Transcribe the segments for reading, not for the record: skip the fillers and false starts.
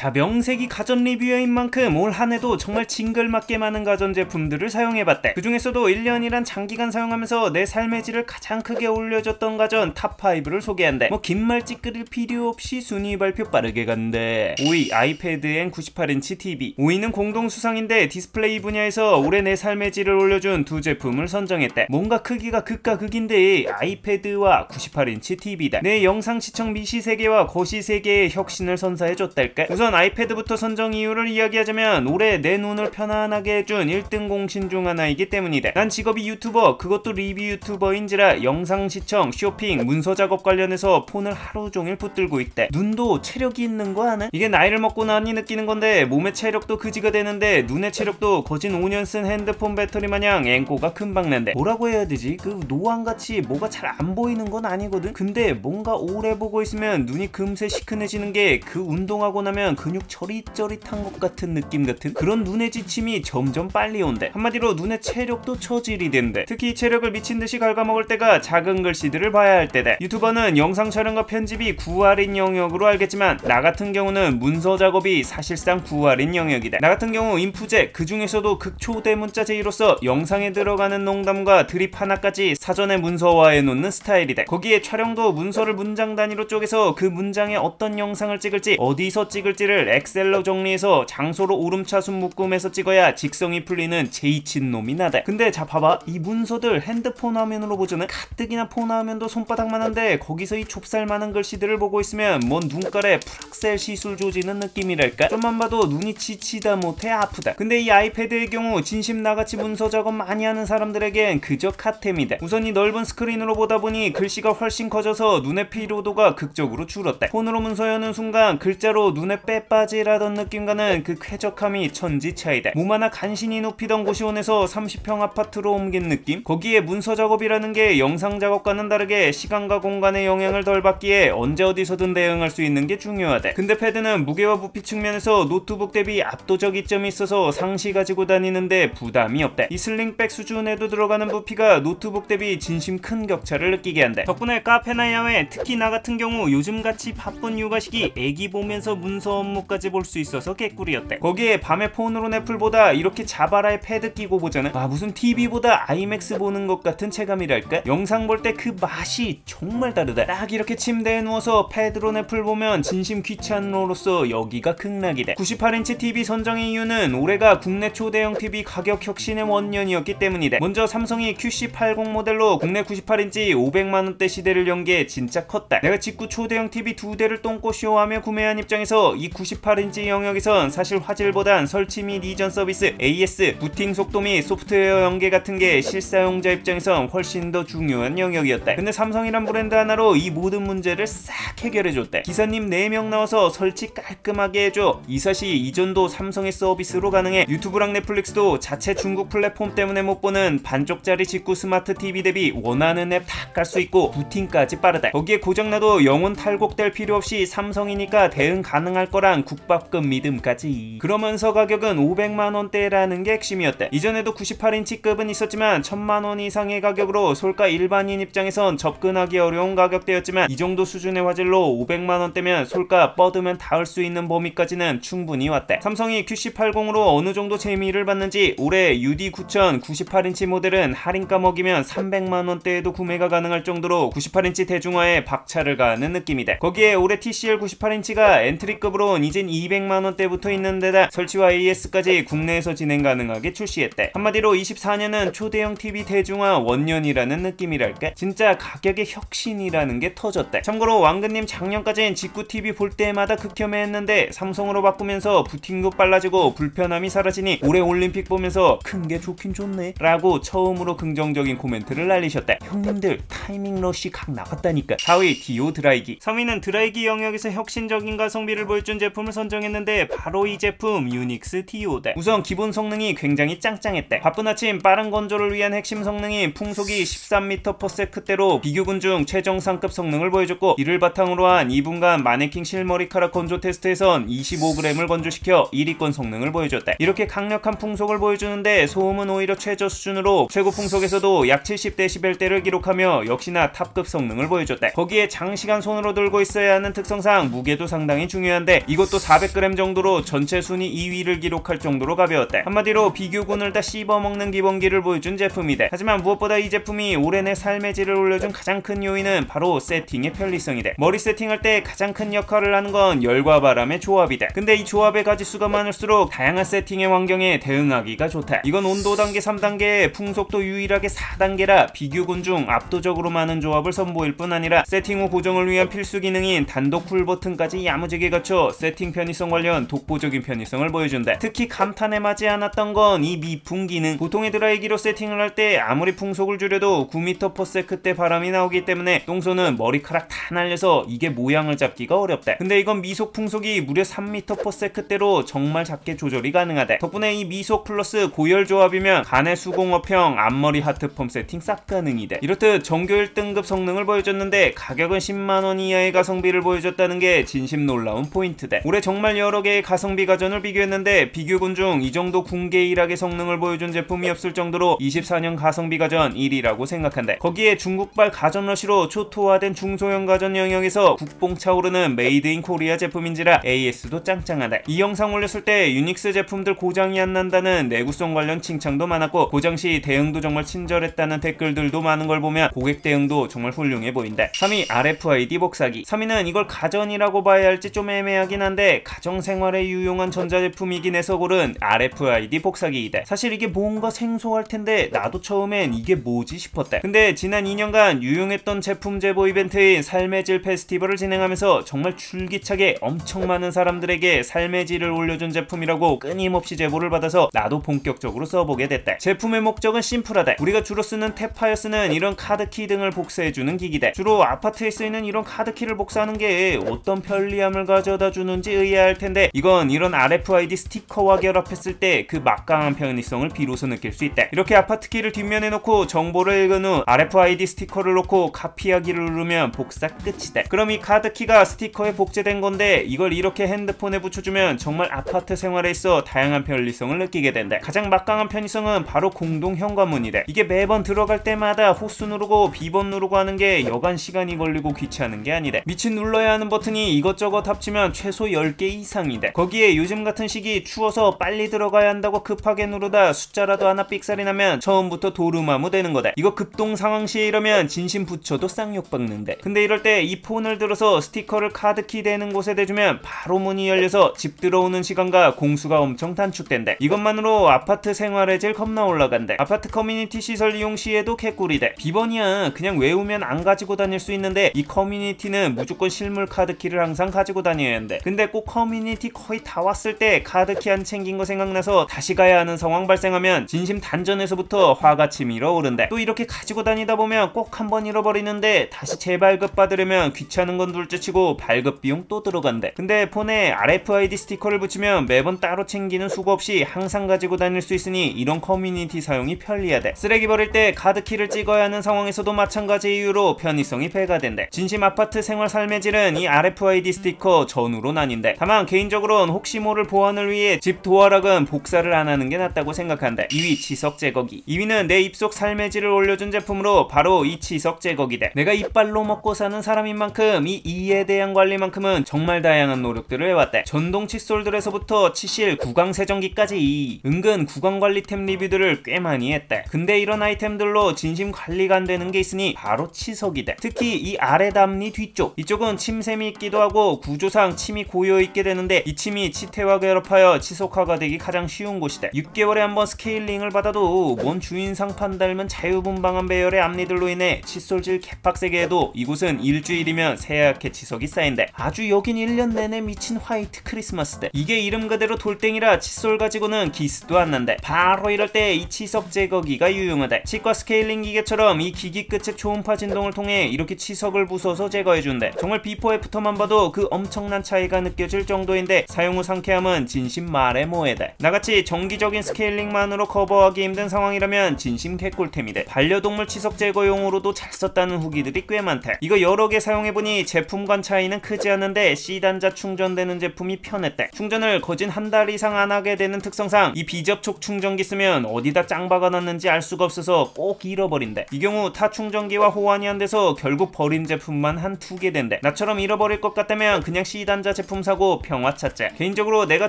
자, 명색이 가전 리뷰어인 만큼 올 한해도 정말 징글맞게 많은 가전제품들을 사용해봤대. 그 중에서도 1년이란 장기간 사용하면서 내 삶의 질을 가장 크게 올려줬던 가전 탑5를 소개한대. 뭐 긴 말 찌끄릴 필요 없이 순위 발표 빠르게 간대. 5위 아이패드 N 98인치 TV. 5위는 공동 수상인데 디스플레이 분야에서 올해 내 삶의 질을 올려준 두 제품을 선정했대. 뭔가 크기가 극과 극인데 아이패드와 98인치 TV다. 내 영상 시청 미시 세계와 거시 세계의 혁신을 선사해줬달까. 우선 아이패드부터 선정 이유를 이야기하자면 올해 내 눈을 편안하게 해준 1등 공신 중 하나이기 때문이다. 난 직업이 유튜버, 그것도 리뷰 유튜버인지라 영상 시청, 쇼핑, 문서 작업 관련해서 폰을 하루 종일 붙들고 있대. 눈도 체력이 있는 거 아나? 이게 나이를 먹고 나니 느끼는 건데 몸의 체력도 그지가 되는데 눈의 체력도 거진 5년 쓴 핸드폰 배터리 마냥 앵꼬가 금방 난대. 뭐라고 해야 되지? 그 노안같이 뭐가 잘 안 보이는 건 아니거든? 근데 뭔가 오래 보고 있으면 눈이 금세 시큰해지는 게 그 운동하고 나면 근육 저릿저릿한 것 같은 느낌 같은 그런 눈의 지침이 점점 빨리 온대. 한마디로 눈의 체력도 처질이 된대. 특히 이 체력을 미친듯이 갉아먹을 때가 작은 글씨들을 봐야 할 때다. 유튜버는 영상 촬영과 편집이 9할인 영역으로 알겠지만 나 같은 경우는 문서 작업이 사실상 9할인 영역이다. 나 같은 경우 인프제, 그 중에서도 극초대문자 제의로서 영상에 들어가는 농담과 드립 하나까지 사전에 문서화해 놓는 스타일이다. 거기에 촬영도 문서를 문장 단위로 쪼개서 그 문장에 어떤 영상을 찍을지 어디서 찍을지를 엑셀로 정리해서 장소로 오름차순 묶음해서 찍어야 직성이 풀리는 제이친 놈이 나다. 근데 자 봐봐, 이 문서들 핸드폰 화면으로 보자는 가뜩이나 폰 화면도 손바닥만 한데 거기서 이 좁쌀만한 글씨들을 보고 있으면 뭔 눈깔에 프락셀 시술 조지는 느낌이랄까. 좀만 봐도 눈이 지치다 못해 아프다. 근데 이 아이패드의 경우 진심 나같이 문서 작업 많이 하는 사람들에겐 그저 카템이다. 우선 이 넓은 스크린으로 보다 보니 글씨가 훨씬 커져서 눈의 피로도가 극적으로 줄었다. 폰으로 문서 여는 순간 글자로 눈에 빼 빠지라던 느낌과는 그 쾌적함이 천지 차이다. 몸 하나 간신히 눕히던 고시원에서 30평 아파트로 옮긴 느낌? 거기에 문서 작업이라는 게 영상 작업과는 다르게 시간과 공간의 영향을 덜 받기에 언제 어디서든 대응할 수 있는 게 중요하다. 근데 패드는 무게와 부피 측면에서 노트북 대비 압도적 이점이 있어서 상시 가지고 다니는데 부담이 없다. 이 슬링백 수준에도 들어가는 부피가 노트북 대비 진심 큰 격차를 느끼게 한다. 덕분에 카페나 야외, 특히 나 같은 경우 요즘같이 바쁜 육아 시기 애기 보면서 문서 업무까지 볼 수 있어서 개꿀이었대. 거기에 밤에 폰으로 넷플보다 이렇게 자바라에 패드 끼고 보자는 무슨 TV보다 아이맥스 보는 것 같은 체감이랄까? 영상 볼 때 그 맛이 정말 다르다. 딱 이렇게 침대에 누워서 패드로 넷플 보면 진심 귀찮노로서 여기가 극락이다. 98인치 TV 선정의 이유는 올해가 국내 초대형 TV 가격 혁신의 원년이었기 때문이다. 먼저 삼성이 QC80 모델로 국내 98인치 500만원대 시대를 연 게 진짜 컸다. 내가 직구 초대형 TV 2대를 똥꼬쇼하며 구매한 입장에서 이 98인치 영역에선 사실 화질보단 설치 및 이전 서비스, AS, 부팅 속도 및 소프트웨어 연계 같은 게 실사용자 입장에선 훨씬 더 중요한 영역이었다. 근데 삼성이란 브랜드 하나로 이 모든 문제를 싹 해결해줬대. 기사님 4명 나와서 설치 깔끔하게 해줘. 이 사실 이전도 삼성의 서비스로 가능해. 유튜브랑 넷플릭스도 자체 중국 플랫폼 때문에 못 보는 반쪽짜리 직구 스마트 TV 대비 원하는 앱 다 깔 수 있고 부팅까지 빠르다. 거기에 고장나도 영혼 탈곡될 필요 없이 삼성이니까 대응 가능할 거란 국밥급 믿음까지. 그러면서 가격은 500만원대라는 게 핵심이었다. 이전에도 98인치급은 있었지만 1000만원 이상의 가격으로 솔까 일반인 입장에선 접근하기 어려운 가격대였지만 이 정도 수준의 화질로 500만원대면 솔까 뻗으면 닿을 수 있는 범위까지는 충분히 왔다. 삼성이 QC80으로 어느 정도 재미를 받는지 올해 UD9000 98인치 모델은 할인가 먹이면 300만원대에도 구매가 가능할 정도로 98인치 대중화에 박차를 가하는 느낌이다. 거기에 올해 TCL 98인치가 엔트리급으론 이젠 200만원대부터 있는 데다 설치와 AS까지 국내에서 진행 가능하게 출시했대. 한마디로 24년은 초대형 TV 대중화 원년이라는 느낌이랄까? 진짜 가격의 혁신이라는 게 터졌대. 참고로 왕근님 작년까진 직구 TV 볼 때마다 극혐해했는데 삼성으로 바꾸면서 부팅도 빨라지고 불편함이 사라지니 올해 올림픽 보면서 큰 게 좋긴 좋네 라고 처음으로 긍정적인 코멘트를 날리셨대. 형님들 타이밍 러쉬 각 나갔다니까. 4위 디오 드라이기. 3위는 드라이기 영역에서 혁신적인 가성비를 보여준 제품을 선정했는데 바로 이 제품 유닉스 디오다. 우선 기본 성능이 굉장히 짱짱했대. 바쁜 아침 빠른 건조를 위한 핵심 성능인 풍속이 13m/s대로 비교군 중 최정상급 성능을 보여줬고, 이를 바탕으로 한 2분간 마네킹 실머리카락 건조 테스트에선 25g을 건조시켜 1위권 성능을 보여줬다. 이렇게 강력한 풍속을 보여주는데 소음은 오히려 최저 수준으로 최고 풍속에서도 약 70dB대를 기록하며 역시나 탑급 성능을 보여줬다. 거기에 장시간 손으로 들고 있어야 하는 특성상 무게도 상당히 중요한데 이것도 400g 정도로 전체 순위 2위를 기록할 정도로 가벼웠대. 한마디로 비교군을 다 씹어먹는 기본기를 보여준 제품이대. 하지만 무엇보다 이 제품이 올해 내 삶의 질을 올려준 가장 큰 요인은 바로 세팅의 편리성이대. 머리 세팅할 때 가장 큰 역할을 하는 건 열과 바람의 조합이대. 근데 이 조합의 가지수가 많을수록 다양한 세팅의 환경에 대응하기가 좋대. 이건 온도 단계 3단계에 풍속도 유일하게 4단계라 비교군 중 압도적으로 많은 조합을 선보일 뿐 아니라 세팅 후 고정을 위한 필수 기능인 단독 쿨 버튼까지 야무지게 갖춰 세팅 편의성 관련 독보적인 편의성을 보여준대. 특히 감탄에 맞지 않았던 건 이 미풍 기능. 보통의 드라이기로 세팅을 할 때 아무리 풍속을 줄여도 9m/s대 바람이 나오기 때문에 똥손은 머리카락 다 날려서 이게 모양을 잡기가 어렵대. 근데 이건 미속 풍속이 무려 3m/s대로 정말 작게 조절이 가능하대. 덕분에 이 미속 플러스 고열 조합이면 간의 수공업형 앞머리 하트펌 세팅 싹 가능이대. 이렇듯 전교 1등급 성능을 보여줬는데 가격은 10만원 이하의 가성비를 보여줬다는 게 진심 놀라운 포인트대. 올해 정말 여러 개의 가성비 가전을 비교했는데 비교군 중 이 정도 군계일하게 성능을 보여준 제품이 없을 정도로 24년 가성비 가전 1위라고 생각한대. 거기에 중국발 가전러시로 초토화된 중소형 가전 영역에서 국뽕 차오르는 메이드 인 코리아 제품인지라 AS도 짱짱하대. 이 영상 올렸을 때 유닉스 제품들 고장이 안 난다는 내구성 관련 칭찬도 많았고 고장 시 대응도 정말 친절했다는 댓글들도 많은 걸 보면 고객 대응도 정말 훌륭해 보인대. 3위 RFID 복사기. 3위는 이걸 가전이라고 봐야 할지 좀 애매하긴 한데 가정생활에 유용한 전자제품이긴 해서 고른 RFID 복사기이대. 사실 이게 뭔가 생소할 텐데 나도 처음엔 이게 뭐지 싶었대. 근데 지난 2년간 유용했던 제품 제보 이벤트인 삶의 질 페스티벌을 진행하면서 정말 줄기차게 엄청 많은 사람들에게 삶의 질을 올려준 제품이라고 끊임없이 제보를 받아서 나도 본격적으로 써보게 됐대. 제품의 목적은 심플하대. 우리가 주로 쓰는 탭하여스는 이런 카드키 등을 복사해주는 기기대. 주로 아파트에 쓰이는 이런 카드키를 복사하는 게 어떤 편리함을 가져다 주는지 의아할 텐데 이건 이런 RFID 스티커와 결합했을 때 그 막강한 편의성을 비로소 느낄 수 있대. 이렇게 아파트키를 뒷면에 놓고 정보를 읽은 후 RFID 스티커를 놓고 카피하기를 누르면 복사 끝이대. 그럼 이 카드키가 스티커에 복제된 건데 이걸 이렇게 핸드폰에 붙여주면 정말 아파트 생활에 있어 다양한 편리성을 느끼게 된대. 가장 막강한 편의성은 바로 공동 현관문이래. 이게 매번 들어갈 때마다 호수 누르고 비번 누르고 하는 게 여간 시간이 걸리고 귀찮은 게 아니래. 미친 눌러야 하는 버튼이 이것저것 합치면 최소 10개 이상이래. 거기에 요즘 같은 시기 추워서 빨리 들어가야 한다고 급하게 누르다 숫자라도 하나 삑살이 나면 처음부터 도루마무 되는 거다. 이거 급동 상황 시에 이러면 진심 부처도 쌍욕 박는데. 근데 이럴 때 이 폰을 들어서 스티커를 카드키 대는 곳에 대주면 바로 문이 열려서 집 들어오는 시간과 공수가 엄청 단축된대. 이것만으로 아파트 생활의 질 겁나 올라간대. 아파트 커뮤니티 시설 이용 시에도 개꿀이대. 비번이야 그냥 외우면 안 가지고 다닐 수 있는데 이 커뮤니티는 무조건 실물 카드키를 항상 가지고 다녀야 한대. 근데 꼭 커뮤니티 거의 다 왔을 때 카드키 안 챙긴 거 생각나서 다시 가야 하는 상황 발생하면 진심 단전에서부터 화가 치밀어 오른대. 또 이렇게 가지고 다니다 보면 꼭 한번 잃어버리는데 다시 재발급 받으려면 귀찮은 건 둘째치고 발급 비용 또 들어간대. 근데 폰에 RFID 스티커를 붙이면 매번 따로 챙기는 수고 없이 항상 가지고 다닐 수 있으니 이런 커뮤니티 사용이 편리하대. 쓰레기 버릴 때 카드키를 찍어야 하는 상황에서도 마찬가지 이유로 편의성이 배가 된대. 진심 아파트 생활 삶의 질은 이 RFID 스티커 전후로 나뉜대. 다만 개인적으로는 혹시 모를 보안을 위해 집 도어락은 복사를 안 하는 게 낫다고 생각한대. 2위 치석 제거기. 2위는 내 입속 삶의 질을 올려준 제품으로 바로 이 치석 제거기대. 내가 이빨로 먹고 사는 사람인 만큼 이 이에 대한 관리만큼은 정말 다양한 노력들을 해왔대. 전동 칫솔들에서부터 치실, 구강 세정기까지 은근 구강 관리템 리뷰들을 꽤 많이 했대. 근데 이런 아이템들로 진심 관리가 안 되는 게 있으니 바로 치석이대. 특히 이 아래 담니 뒤쪽, 이쪽은 침샘이 있기도 하고 구조상 침이 고여있게 되는데 이 침이 치태와 결합하여 치석화가 되기 가장 쉬운 곳이대. 6개월에 한번 스케일링을 받아도 뭔 주인상 판 닮은 자유분방한 배열의 앞니들로 인해 칫솔질 개빡세게 해도 이곳은 일주일이면 새하얗게 치석이 쌓인대. 아주 여긴 1년 내내 미친 화이트 크리스마스대. 이게 이름 그대로 돌덩이라 칫솔 가지고는 기스도 안 난대. 바로 이럴 때 이 치석 제거기가 유용하대. 치과 스케일링 기계처럼 이 기기 끝에 초음파 진동을 통해 이렇게 치석을 부숴서 제거해준대. 정말 비포 애프터만 봐도 그 엄청난 차이가 느껴질 정도인데 사용 후 상쾌함은 진심 말해 뭐해대. 나같이 정기적인 스케일링만으로 커버하기 힘든 상황이라면 진심 개꿀템이대. 반려동물 치석 제거용으로도 잘 썼다는 후기들이 꽤 많대. 이거 여러 개 사용해보니 제품 간 차이는 크지 않은데 C단자 충전되는 제품이 편했대. 충전을 거진 한 달 이상 안 하게 되는 특성상 이 비접촉 충전기 쓰면 어디다 짱 박아놨는지 알 수가 없어서 꼭 잃어버린대. 이 경우 타 충전기와 호환이 안 돼서 결국 버린 제품만 한 2개 된대. 나처럼 잃어버릴 것 같다면 그냥 C단자 제품 사고 평화 찾자. 개인적으로 내가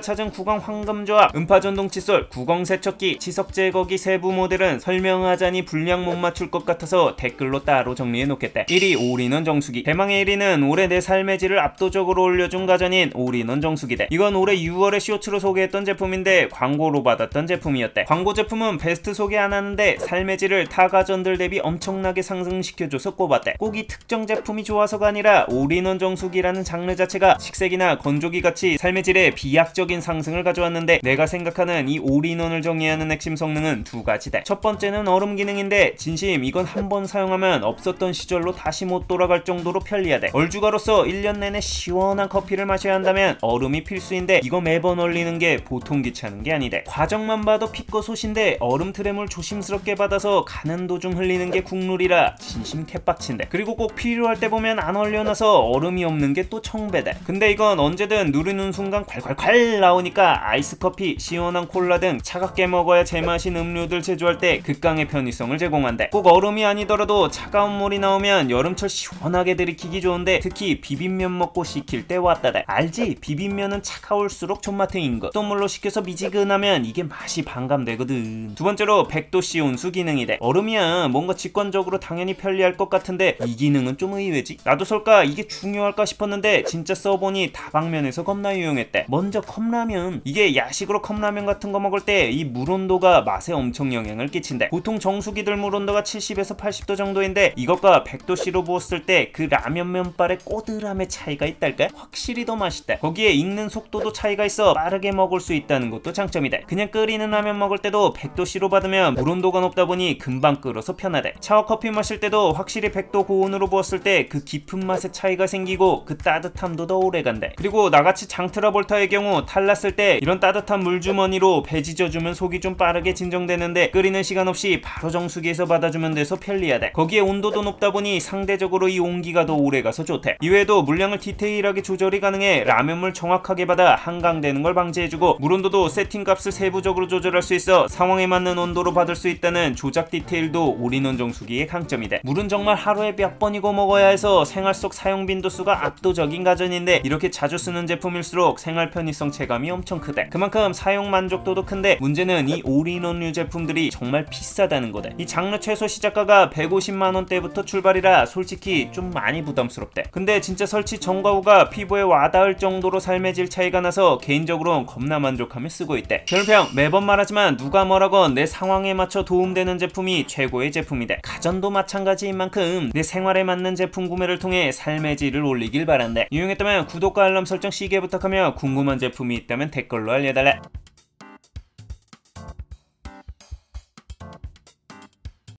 찾은 구강 황금조합, 음파 전동 칫솔, 구강 세척기, 치석 제거기 세부 모델은 설명하자니 분량 못 맞출 것 같아서 댓글로 따로 정리해 놓겠다. 1위 올인원 정수기. 대망의 1위는 올해 내 삶의 질을 압도적으로 올려준 가전인 올인원 정수기대. 이건 올해 6월에 쇼츠로 소개했던 제품인데 광고로 받았던 제품이었대. 광고 제품은 베스트 소개 안 하는데 삶의 질을 타 가전들 대비 엄청나게 상승시켜줘서 꼽았대. 꼭 이 특정 제품이 좋아서가 아니라 올인원 정수기라는 장르 자체가 식세기나 건조기 같이 삶의 질에 비약적인 상승을 가져왔는데, 내가 생각하는 이 올인원을 정의하는 핵심 성능은 두 가지다. 첫 번째는 얼음 기능인데 진심 이건 한 번 사용하면 없었던 시절로 다시 못 돌아갈 정도로 편리하대. 얼주가로서 1년 내내 시원한 커피를 마셔야 한다면 얼음이 필수인데 이거 매번 얼리는 게 보통 귀찮은 게 아니대. 과정만 봐도 피꺼솥인데 얼음 트램을 조심스럽게 받아서 가는 도중 흘리는 게 국룰이라 진심 개빡친대. 그리고 꼭 필요할 때 보면 안 얼려놔서 얼음이 없는 게 또 청배대. 근데 이건 언제든 누르는 순간 콸콸콸 나오니까 아이스커피, 시원한 콜라 등 차갑게 먹어야 제맛인 음료들 제조할 때 극강의 편의성을 제공한대. 꼭 얼음이 아니더라도 차가운 물이 나오면 여름철 시원하게 들이키기 좋은데 특히 비빔면 먹고 식힐 때 왔다대. 알지? 비빔면은 차가울수록 존맛탱인 거. 또 물로 식혀서 미지근하면 이게 맛이 반감되거든. 두 번째로 100도씨 온수 기능이대. 얼음이야 뭔가 직관적으로 당연히 편리할 것 같은데 이 기능은 좀 의외지. 나도 설까 이게 중요할까 싶었는데 진짜 써보니 다방면에서 겁나 유용했대. 먼저 컵라면. 이게 야식으로 컵라면 같은 거 먹을 때 이 물온도가 맛에 엄청 영향을 끼친대. 보통 정수기들 물온도가 70에서 80도 정도인데 이것과 100도씨로 부었을 때 그 라면 면발의 꼬들함의 차이가 있달까? 확실히 더 맛있대. 거기에 익는 속도도 차이가 있어 빠르게 먹을 수 있다는 것도 장점이대. 그냥 끓이는 라면 먹을 때도 100도씨로 받으면 물온도가 높다 보니 금방 끓어서 편하대. 차와 커피 마실 때도 확실히 100도 고온으로 부었을 때 그 깊은 맛의 차이가 생기고 그 따뜻함도 더 오래간대. 그리고 나같이 장트라볼타의 경우 탈났을 때 이런 따뜻한 물주머니로 배 지져주면 속이 좀 빠르게 진정되는데 끓이는 시간 없이 바로 정수기에서 받아주면 돼서 편리하대. 거기에 온도도 높다 보니 상대적으로 이 온기가 더 오래가서 좋대. 이외에도 물량을 디테일하게 조절이 가능해 라면물 정확하게 받아 한강되는 걸 방지해주고 물온도도 세팅값을 세부적으로 조절할 수 있어 상황에 맞는 온도로 받을 수 있다는 조작 디테일도 올인원 정수기의 강점이대. 물은 정말 하루에 몇 번이고 먹어야 해서 생활 속 사용 빈도수가 압도적인 가전인데 이렇게 자주 쓰는 제품일수록 생활 편의성 체감이 엄청 크대. 그만큼 사용 만족도도 큰데 문제는 이 올인원류 제품들이 정말 비싸다는 거대. 이 장르 최소 시작가가 150만원대부터 출발이라 솔직히 좀 많이 부담스럽대. 근데 진짜 설치 전과 후가 피부에 와닿을 정도로 삶의 질 차이가 나서 개인적으로는 겁나 만족하며 쓰고 있대. 별평 매번 말하지만 누가 뭐라건 내 상황에 맞춰 도움되는 제품이 최고의 제품이대. 가전도 마찬가지인 만큼 내 생활에 맞는 제품 구매를 통해 삶의 질을 올리길 바란대. 유용했다면 구독과 알람 설정 시계 부탁하며 궁금한 제품이 있다면 댓글로 알려달래.